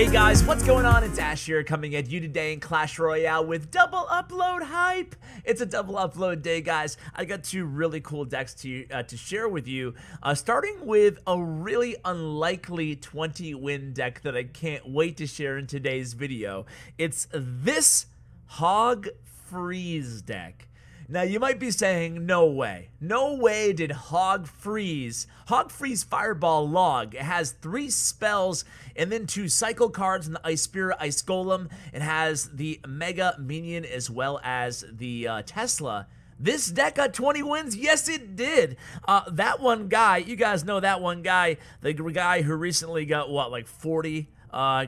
Hey guys, what's going on? It's Ash here coming at you today in Clash Royale with double upload hype. It's a double upload day, guys. I got two really cool decks to share with you, starting with a really unlikely 20-win deck that I can't wait to share in today's video. It's this Hog Freeze deck. Now, you might be saying, no way. No way did Hog Freeze Fireball log. It has 3 spells and then 2 cycle cards in the Ice Spirit, Ice Golem. It has the Mega Minion as well as the Tesla. This deck got 20 wins? Yes, it did. That one guy, you guys know that one guy, the guy who recently got, what, like 40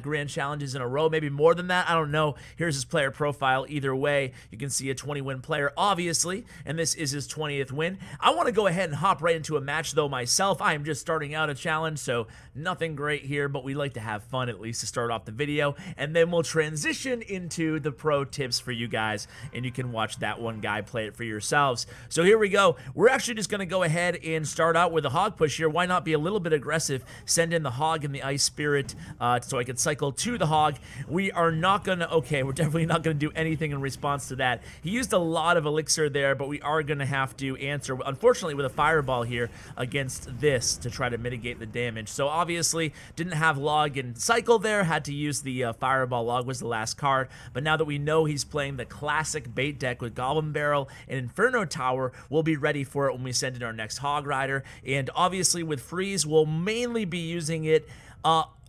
grand challenges in a row, maybe more than that, I don't know. Here's his player profile. Either way, you can see a 20-win player, obviously, and this is his 20th win. I want to go ahead and hop right into a match, though, myself. I am just starting out a challenge, so nothing great here, but we like to have fun, at least to start off the video, and then we'll transition into the pro tips for you guys, and you can watch that one guy play it for yourselves. So here we go. We're actually just going to go ahead and start out with a hog push here. Why not be a little bit aggressive? Send in the hog and the Ice Spirit, so I can cycle to the hog. We are not gonna, okay, we're definitely not gonna do anything in response to that. He used a lot of elixir there, but we are gonna have to answer, unfortunately, with a fireball here against this to try to mitigate the damage. So obviously, didn't have log and cycle there, had to use the fireball. Log was the last card, but now that we know he's playing the classic bait deck with Goblin Barrel and Inferno Tower, we'll be ready for it when we send in our next Hog Rider. And obviously with Freeze, we'll mainly be using it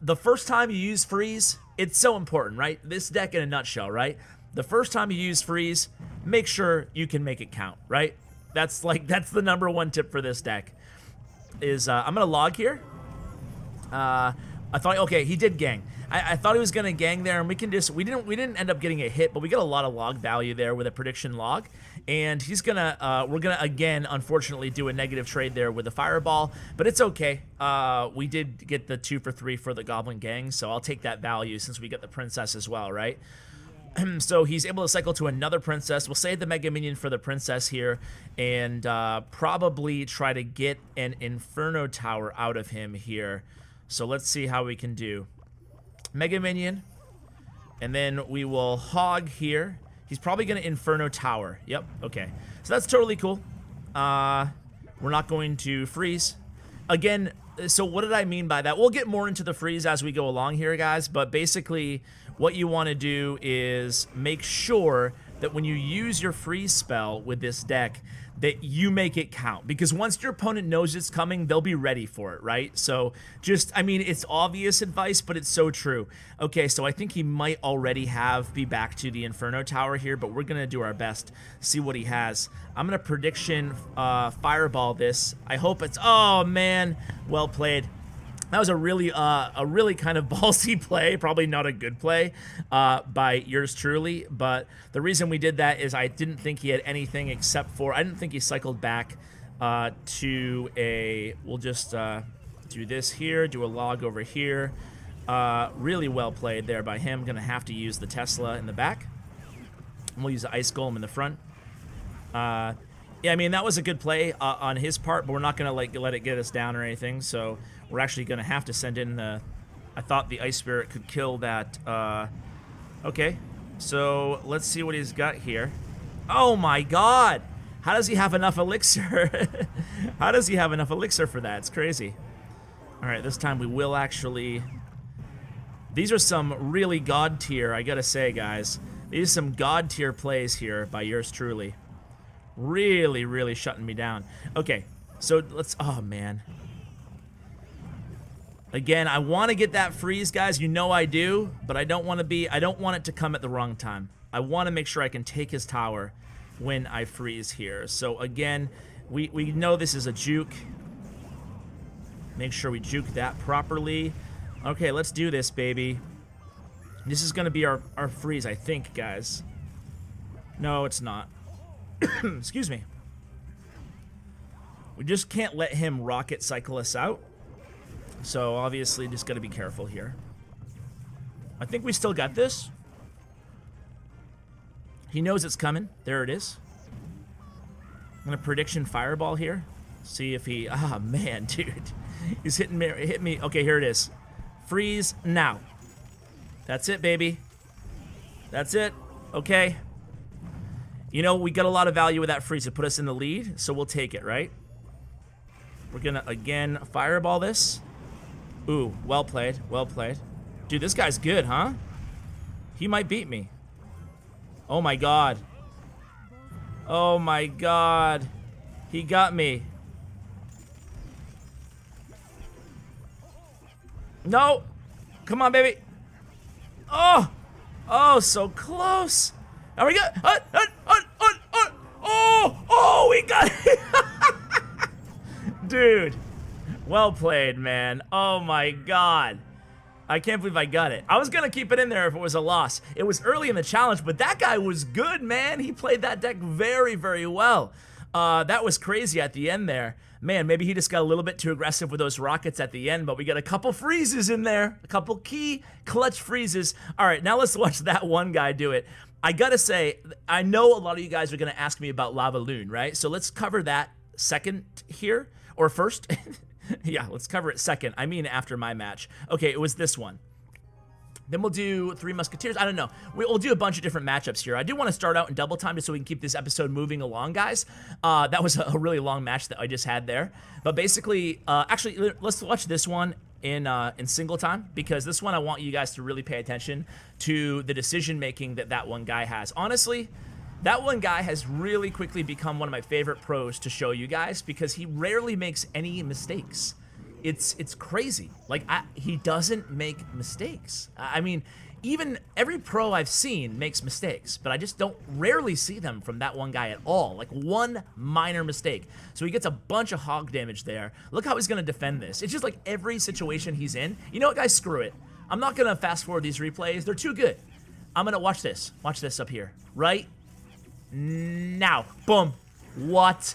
the first time you use Freeze, it's so important, right? This deck in a nutshell, right? The first time you use Freeze, make sure you can make it count, right? That's the #1 tip for this deck. Is I'm gonna log here. I thought, okay, he did gang. I thought he was gonna gang there, and we didn't end up getting a hit, but we got a lot of log value there with a prediction log. And he's gonna, we're gonna again, unfortunately, do a negative trade there with the fireball, but it's okay. We did get the 2 for 3 for the Goblin Gang, so I'll take that value since we got the Princess as well, right? So he's able to cycle to another Princess. We'll save the Mega Minion for the Princess here, and probably try to get an Inferno Tower out of him here. So let's see how we can do. Mega Minion, and then we will hog here. He's probably going to Inferno Tower. Yep, okay. So that's totally cool. We're not going to freeze. Again, so what did I mean by that? We'll get more into the freeze as we go along here, guys. But basically, what you want to do is make sure that when you use your freeze spell with this deck, that you make it count, because once your opponent knows it's coming, they'll be ready for it, right? So just, I mean, it's obvious advice, but it's so true. Okay, so I think he might already be back to the Inferno Tower here, but we're gonna do our best, see what he has. I'm gonna prediction fireball this. I hope it's, oh man, well played. That was a really kind of ballsy play, probably not a good play by yours truly, but the reason we did that is I didn't think he had anything except for, I didn't think he cycled back to a, we'll just do this here, do a log over here. Really well played there by him. Gonna have to use the Tesla in the back. And we'll use the Ice Golem in the front. Yeah, I mean, that was a good play on his part, but we're not gonna like let it get us down or anything, so we're actually gonna have to send in the, I thought the Ice Spirit could kill that. Okay, so let's see what he's got here. Oh my god! How does he have enough elixir? How does he have enough elixir for that? It's crazy. Alright, this time we will actually, these are some really god tier, I gotta say, guys. These are some god tier plays here by yours truly. Really, really shutting me down. Okay, so let's, oh man. Again, I want to get that freeze, guys. You know I do, but I don't want it to come at the wrong time. I want to make sure I can take his tower when I freeze here. So again, we know this is a juke. Make sure we juke that properly. Okay, let's do this, baby. This is going to be our freeze, I think, guys. No, it's not. Excuse me. We just can't let him rocket cycle us out. So obviously just gotta be careful here. I think we still got this. He knows it's coming. There it is. I'm gonna prediction fireball here. See if he, ah man, dude. He's hitting me, hit me. Okay, here it is. Freeze now. That's it, baby. That's it. Okay. You know, we got a lot of value with that freeze to put us in the lead, so we'll take it, right? We're gonna, again, fireball this. Ooh, well played, well played. Dude, this guy's good, huh? He might beat me. Oh my god. Oh my god. He got me. No! Come on, baby. Oh! Oh, so close. Are we good? Oh, we got it. Dude. Well played, man. Oh my god. I can't believe I got it. I was gonna keep it in there if it was a loss. It was early in the challenge, but that guy was good, man. He played that deck very, very well. That was crazy at the end there. Man, maybe he just got a little bit too aggressive with those rockets at the end, but we got a couple freezes in there. A couple key clutch freezes. All right, now let's watch that one guy do it. I gotta say, I know a lot of you guys are gonna ask me about Lava Loon, right? So let's cover that second here, or first. Yeah, let's cover it second. I mean after my match. Okay, it was this one. Then we'll do Three Musketeers. I don't know. We'll do a bunch of different matchups here. I do want to start out in double time just so we can keep this episode moving along, guys. That was a really long match that I just had there. But basically, actually, let's watch this one in single time, because this one I want you guys to really pay attention to the decision making that one guy has. Honestly, that one guy has really quickly become one of my favorite pros to show you guys, because he rarely makes any mistakes. It's crazy. Like, he doesn't make mistakes. I mean, even every pro I've seen makes mistakes, but I just don't rarely see them from that one guy at all. Like, one minor mistake. So he gets a bunch of hog damage there. Look how he's gonna defend this. It's just like every situation he's in. You know what, guys? Screw it. I'm not gonna fast forward these replays. They're too good. I'm gonna watch this. Watch this up here. Right now. Boom. What?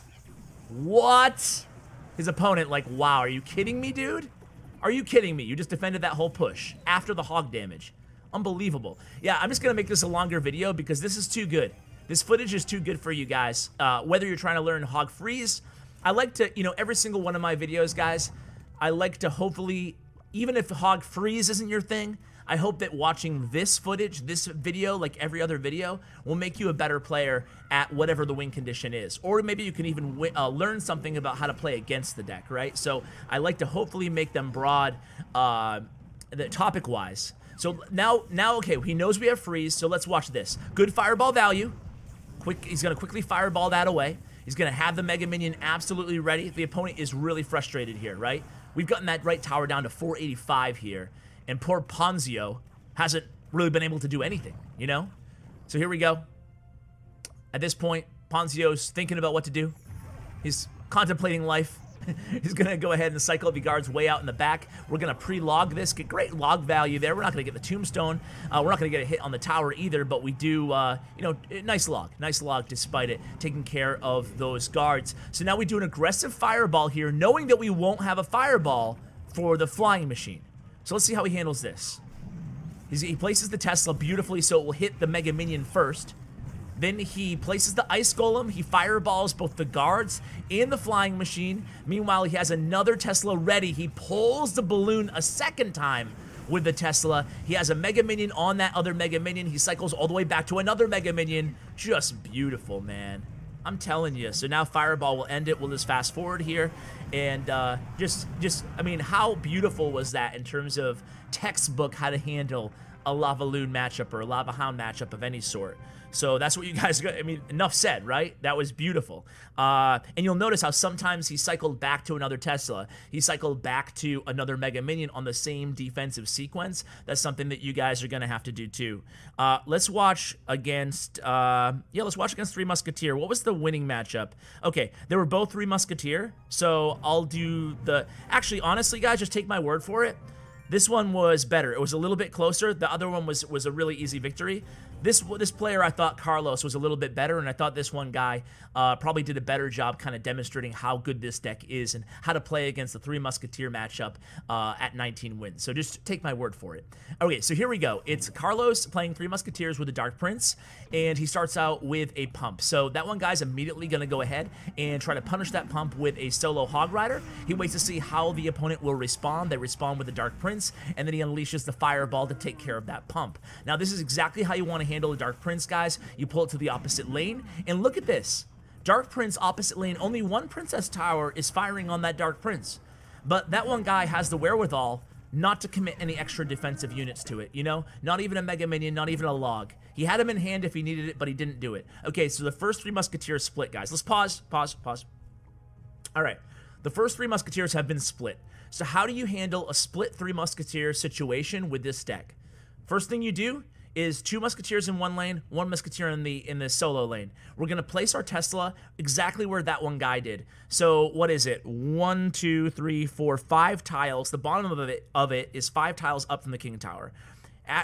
What? His opponent, like, wow, are you kidding me, dude? Are you kidding me? You just defended that whole push after the hog damage. Unbelievable. Yeah, I'm just gonna make this a longer video because this is too good. This footage is too good for you guys. Whether you're trying to learn Hog Freeze, I like to, you know, every single one of my videos, guys, I like to hopefully, even if Hog Freeze isn't your thing, I hope that watching this footage, this video, like every other video, will make you a better player at whatever the win condition is. Or maybe you can even learn something about how to play against the deck, right? So I like to hopefully make them broad, topic-wise. So now, okay, he knows we have freeze, so let's watch this. Good fireball value. He's gonna quickly fireball that away. He's gonna have the Mega Minion absolutely ready. The opponent is really frustrated here, right? We've gotten that right tower down to 485 here. And poor Ponzio hasn't really been able to do anything, you know? So here we go. At this point, Ponzio's thinking about what to do. He's contemplating life. He's going to go ahead and cycle the guards way out in the back. We're going to pre-log this, get great log value there. We're not going to get the tombstone. We're not going to get a hit on the tower either, but we do, you know, nice log despite it, taking care of those guards. So now we do an aggressive fireball here, knowing that we won't have a fireball for the flying machine. So let's see how he handles this. He places the Tesla beautifully so it will hit the Mega Minion first. Then he places the Ice Golem. He fireballs both the guards and the flying machine. Meanwhile, he has another Tesla ready. He pulls the balloon a second time with the Tesla. He has a Mega Minion on that other Mega Minion. He cycles all the way back to another Mega Minion. Just beautiful, man. I'm telling you. So now Fireball will end it. We'll just fast forward here. And just, I mean, how beautiful was that in terms of textbook how to handle a Lava Loon matchup or a Lava Hound matchup of any sort. So that's what you guys got. I mean, enough said, right? That was beautiful. And you'll notice how sometimes he cycled back to another Tesla. He cycled back to another Mega Minion on the same defensive sequence. That's something that you guys are going to have to do too. Let's watch against, let's watch against Three Musketeer. What was the winning matchup? Okay, they were both Three Musketeer. So I'll do the, actually, honestly, guys, just take my word for it. This one was better. It was a little bit closer. The other one was a really easy victory. This player, I thought Carlos was a little bit better, and I thought this one guy probably did a better job kind of demonstrating how good this deck is and how to play against the Three Musketeer matchup at 19 wins. So just take my word for it. Okay, so here we go. It's Carlos playing Three Musketeers with the Dark Prince, and he starts out with a pump. So that one guy's immediately going to go ahead and try to punish that pump with a solo Hog Rider. He waits to see how the opponent will respond. They respond with the Dark Prince, and then he unleashes the Fireball to take care of that pump. Now, this is exactly how you want to handle a Dark Prince, guys. You pull it to the opposite lane, and look at this. Dark Prince opposite lane, only one Princess Tower is firing on that Dark Prince. But that one guy has the wherewithal not to commit any extra defensive units to it, you know? Not even a Mega Minion, not even a log. He had him in hand if he needed it, but he didn't do it. Okay, so the first Three Musketeers split, guys. Let's pause. All right, the first Three Musketeers have been split. So how do you handle a split Three Musketeer situation with this deck? First thing you do is 2 Musketeers in one lane, 1 Musketeer in the solo lane. We're going to place our Tesla exactly where that one guy did. So what is it? 1, 2, 3, 4, 5 tiles. The bottom of it is 5 tiles up from the King Tower.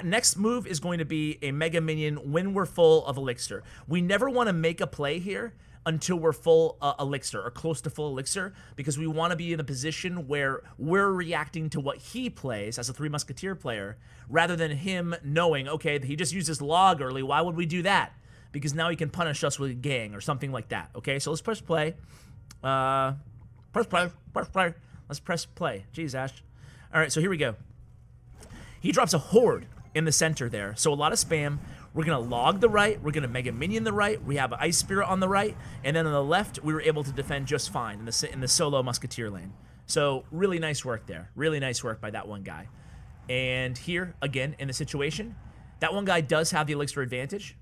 Next move is going to be a Mega Minion when we're full of Elixir. We never want to make a play here until we're full Elixir or close to full Elixir, because we want to be in a position where we're reacting to what he plays as a Three Musketeer player, rather than him knowing, okay, he just used his log early, why would we do that? Because now he can punish us with a gang or something like that, okay? So let's press play. Press play. Let's press play. Jeez, Ash. All right, so here we go. He drops a Horde in the center there, so a lot of spam. We're going to log the right, we're going to Mega Minion the right, we have an Ice Spirit on the right, and then on the left, we were able to defend just fine in the solo Musketeer lane. So really nice work there. Really nice work by that one guy. And here, again, in the situation, that one guy does have the Elixir advantage.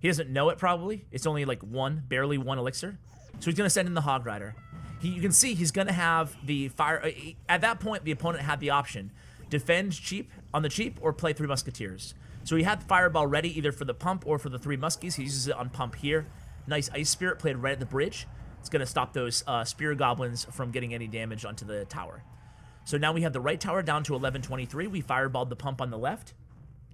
He doesn't know it probably. It's only like barely one Elixir. So he's going to send in the Hog Rider. You can see he's going to have the fire. At that point, the opponent had the option. Defend cheap on the cheap or play Three Musketeers. So he had the Fireball ready either for the pump or for the 3 Muskies. He uses it on pump here. Nice Ice Spirit played right at the bridge. It's going to stop those Spear Goblins from getting any damage onto the tower. So now we have the right tower down to 1123. We Fireballed the pump on the left.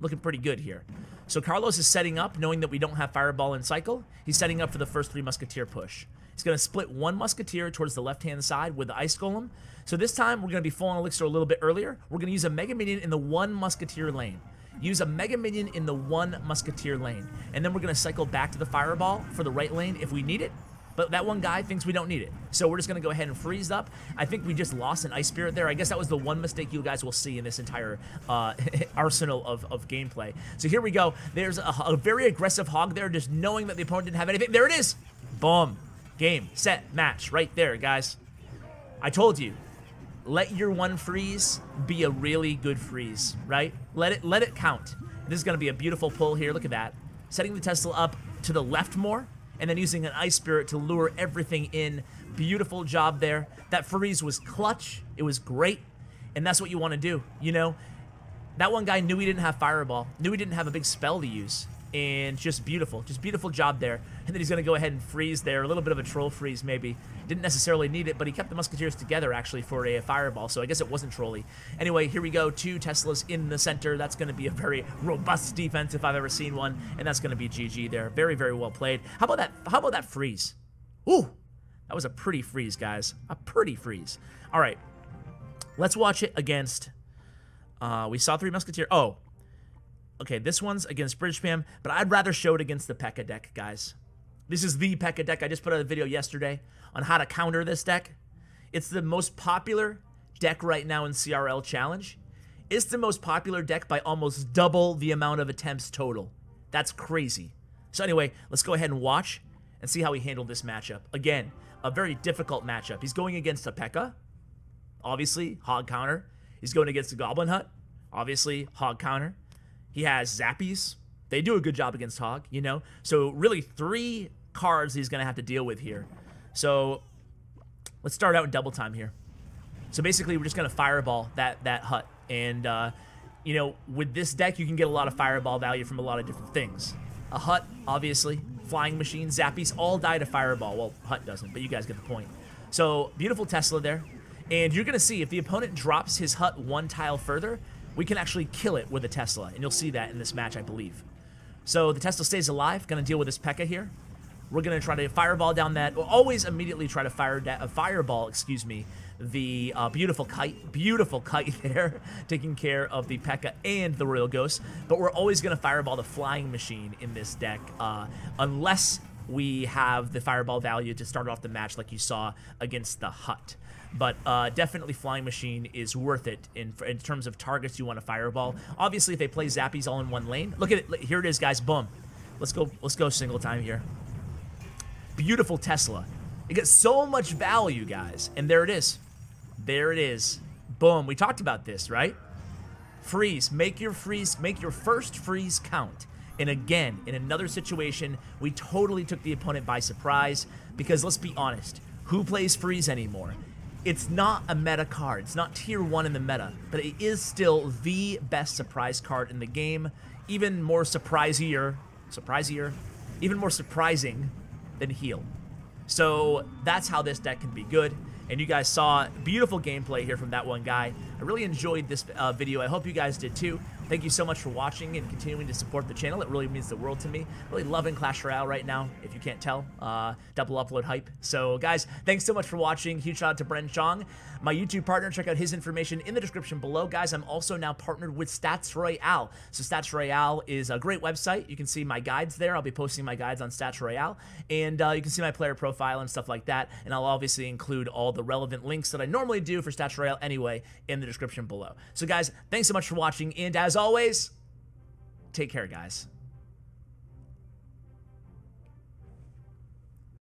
Looking pretty good here. So Carlos is setting up, knowing that we don't have Fireball in cycle. He's setting up for the first 3 Musketeer push. He's going to split 1 Musketeer towards the left-hand side with the Ice Golem. So this time, we're going to be full on Elixir a little bit earlier. We're going to use a Mega Minion in the 1 Musketeer lane. Use a Mega Minion in the 1 Musketeer lane. And then we're going to cycle back to the Fireball for the right lane if we need it. But that one guy thinks we don't need it. So we're just going to go ahead and freeze up. I think we just lost an Ice Spirit there. I guess that was the one mistake you guys will see in this entire arsenal of gameplay. So here we go. There's a very aggressive Hog there, just knowing that the opponent didn't have anything. There it is. Boom. Game, set, match. Right there, guys. I told you. Let your one freeze be a really good freeze, right? Let it count. This is going to be a beautiful pull here. Look at that. Setting the Tesla up to the left more, and then using an Ice Spirit to lure everything in. Beautiful job there. That freeze was clutch. It was great, and that's what you want to do, you know? That one guy knew he didn't have Fireball, knew he didn't have a big spell to use, and just beautiful job there. And then he's going to go ahead and freeze there, a little bit of a troll freeze maybe. Didn't necessarily need it, but he kept the Musketeers together actually for a Fireball, so I guess it wasn't trolly. Anyway, here we go, 2 Teslas in the center. That's going to be a very robust defense if I've ever seen one, and that's going to be GG there. Very, very well played. How about that freeze? Ooh, that was a pretty freeze, guys. A pretty freeze. All right, let's watch it against, we saw 3 Musketeers. Oh, okay, this one's against Bridge Spam, but I'd rather show it against the P.E.K.K.A deck, guys. This is the P.E.K.K.A deck. I just put out a video yesterday on how to counter this deck. It's the most popular deck right now in CRL Challenge. It's the most popular deck by almost double the amount of attempts total. That's crazy. So anyway, let's go ahead and watch and see how he handled this matchup. Again, a very difficult matchup. He's going against a P.E.K.K.A. Obviously, Hog counter. He's going against the Goblin Hut. Obviously, Hog counter. He has Zappies. They do a good job against Hog, you know? So really 3 cards he's going to have to deal with here. So let's start out in double time here. So basically, we're just going to Fireball that Hut. And, you know, with this deck, you can get a lot of Fireball value from a lot of different things. A Hut, obviously. Flying Machine, Zappies, all die to Fireball. Well, Hut doesn't, but you guys get the point. So beautiful Tesla there. And you're going to see if the opponent drops his Hut 1 tile further, we can actually kill it with a Tesla, and you'll see that in this match, I believe. So the Tesla stays alive. Going to deal with this P.E.K.K.A here. We're going to try to fireball down that. We'll always immediately try to fireball, excuse me, the beautiful kite there, taking care of the P.E.K.K.A and the Royal Ghost. But we're always going to fireball the flying machine in this deck, unless we have the fireball value to start off the match like you saw against the Hut. But definitely flying machine is worth it in terms of targets you want to fireball. Obviously, if they play Zappies all in one lane, look at it. Here it is, guys. Boom. Let's go single time here. Beautiful Tesla. It gets so much value, guys. And there it is. There it is. Boom. We talked about this, right? Freeze. Make your first freeze count. And again, in another situation, we totally took the opponent by surprise because let's be honest, who plays freeze anymore? It's not a meta card. It's not tier 1 in the meta, but it is still the best surprise card in the game. Even more surprisier, even more surprising than heal. So that's how this deck can be good. And you guys saw beautiful gameplay here from ThatOneGuy. I really enjoyed this video. I hope you guys did too. Thank you so much for watching and continuing to support the channel. It really means the world to me. Really loving Clash Royale right now, if you can't tell. Double upload hype. So guys, thanks so much for watching. Huge shout out to Bren Chong, my YouTube partner. Check out his information in the description below. Guys, I'm also now partnered with Stats Royale. So Stats Royale is a great website. You can see my guides there. I'll be posting my guides on Stats Royale. And you can see my player profile and stuff like that. And I'll obviously include all the relevant links that I normally do for Stats Royale anyway in the description below. So guys, thanks so much for watching. And as always, take care, guys.